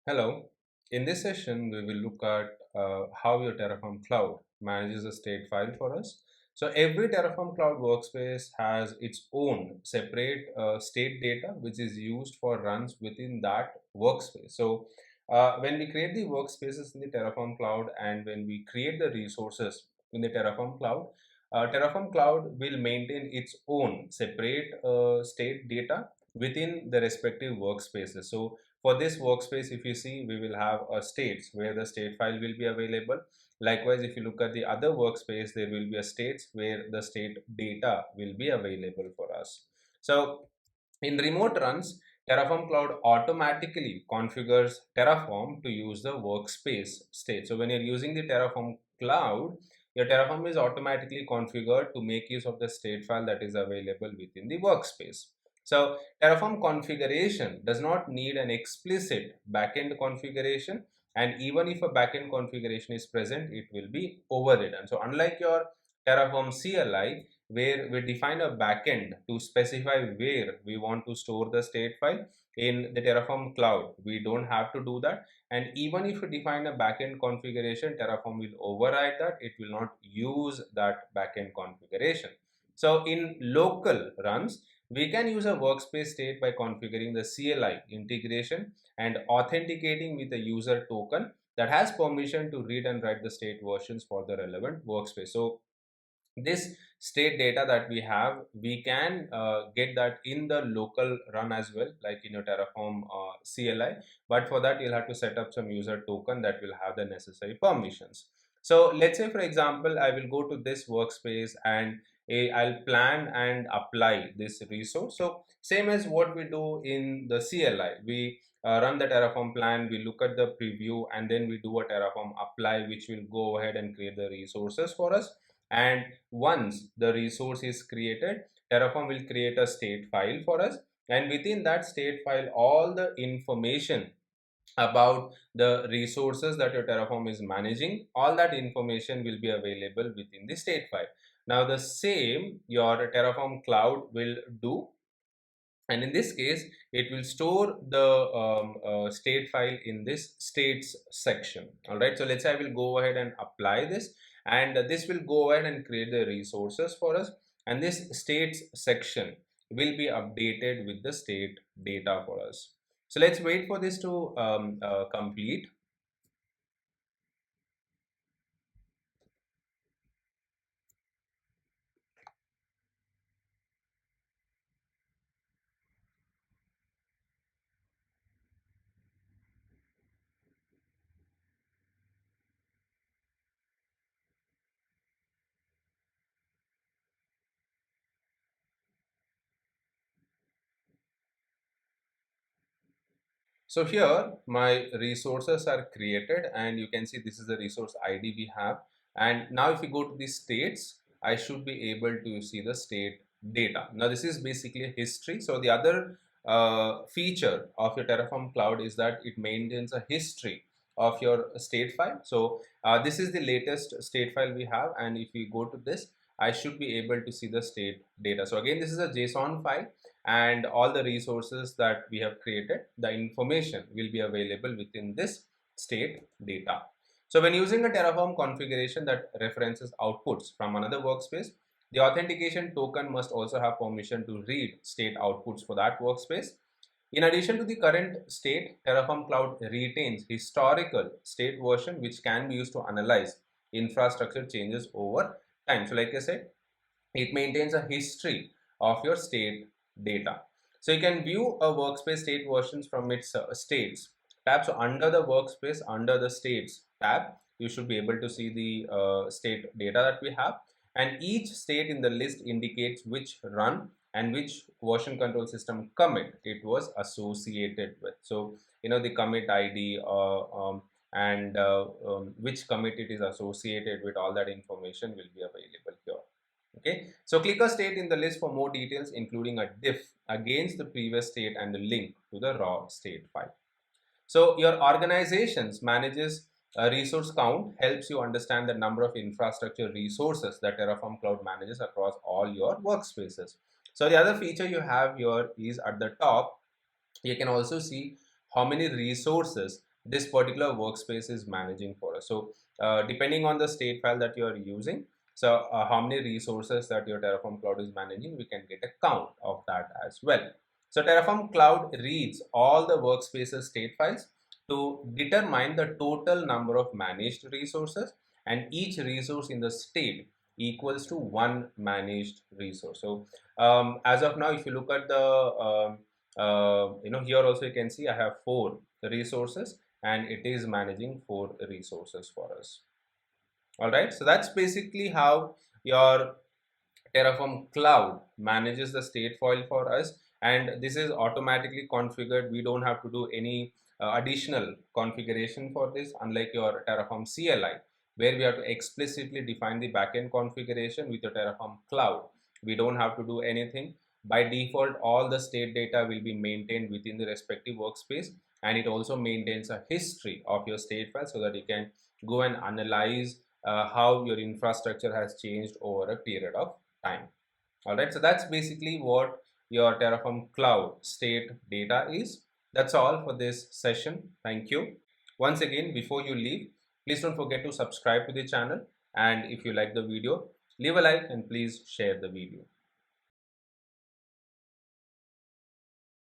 Hello. In this session, we will look at how your Terraform Cloud manages a state file for us. So every Terraform Cloud workspace has its own separate state data, which is used for runs within that workspace. So when we create the workspaces in the Terraform Cloud and when we create the resources in the Terraform Cloud will maintain its own separate state data within the respective workspaces. So for this workspace, if you see, we will have a states where the state file will be available. Likewise, if you look at the other workspace, there will be a states where the state data will be available for us. So in remote runs, Terraform Cloud automatically configures Terraform to use the workspace state. So when you're using the Terraform Cloud, your Terraform is automatically configured to make use of the state file that is available within the workspace. So Terraform configuration does not need an explicit backend configuration, and even if a backend configuration is present, it will be overridden. So unlike your Terraform CLI, where we define a backend to specify where we want to store the state file, in the Terraform Cloud, we don't have to do that. And even if we define a backend configuration, Terraform will override that. It will not use that backend configuration. So in local runs, we can use a workspace state by configuring the CLI integration and authenticating with a user token that has permission to read and write the state versions for the relevant workspace. So this state data that we have, we can get that in the local run as well, like in your Terraform CLI. But for that, you'll have to set up some user token that will have the necessary permissions. So let's say, for example, I will go to this workspace and I'll plan and apply this resource. So same as what we do in the CLI, we run the Terraform plan, we look at the preview, and then we do a Terraform apply, which will go ahead and create the resources for us. And once the resource is created, Terraform will create a state file for us, and within that state file, all the information about the resources that your Terraform is managing, all that information will be available within the state file. Now the same your Terraform Cloud will do, and in this case it will store the state file in this states section. All right, so let's say I will go ahead and apply this, and this will go ahead and create the resources for us, and this states section will be updated with the state data for us. So let's wait for this to complete. So here my resources are created, and you can see this is the resource ID we have. And now if you go to the states, I should be able to see the state data. Now this is basically history. So the other feature of your Terraform Cloud is that it maintains a history of your state file. So this is the latest state file we have, and if we go to this, I should be able to see the state data. So again, this is a JSON file, and all the resources that we have created, the information will be available within this state data. So when using a Terraform configuration that references outputs from another workspace, the authentication token must also have permission to read state outputs for that workspace. In addition to the current state, Terraform Cloud retains historical state version which can be used to analyze infrastructure changes over time. So like I said, it maintains a history of your state data. So you can view a workspace state versions from its states tab. So under the workspace, under the states tab, you should be able to see the state data that we have, and each state in the list indicates which run and which version control system commit it was associated with. So the commit ID and which commit it is associated with, all that information will be available here. Okay, so click a state in the list for more details, including a diff against the previous state and the link to the raw state file. So your organizations manages a resource count, helps you understand the number of infrastructure resources that Terraform Cloud manages across all your workspaces. So the other feature you have here is at the top, you can also see how many resources this particular workspace is managing for us. So depending on the state file that you are using, so how many resources that your Terraform Cloud is managing, we can get a count of that as well. So Terraform Cloud reads all the workspaces state files to determine the total number of managed resources, and each resource in the state equals to one managed resource. So as of now, if you look at the here also you can see I have 4 resources and it is managing 4 resources for us. All right, so that's basically how your Terraform Cloud manages the state file for us, and this is automatically configured. We don't have to do any additional configuration for this, unlike your Terraform CLI, where we have to explicitly define the backend configuration. With your Terraform Cloud, we don't have to do anything. By default, all the state data will be maintained within the respective workspace, and it also maintains a history of your state file so that you can go and analyze how your infrastructure has changed over a period of time. All right, so that's basically what your Terraform Cloud state data is. That's all for this session. Thank you. Once again, before you leave, please don't forget to subscribe to the channel, and if you like the video, leave a like and please share the video.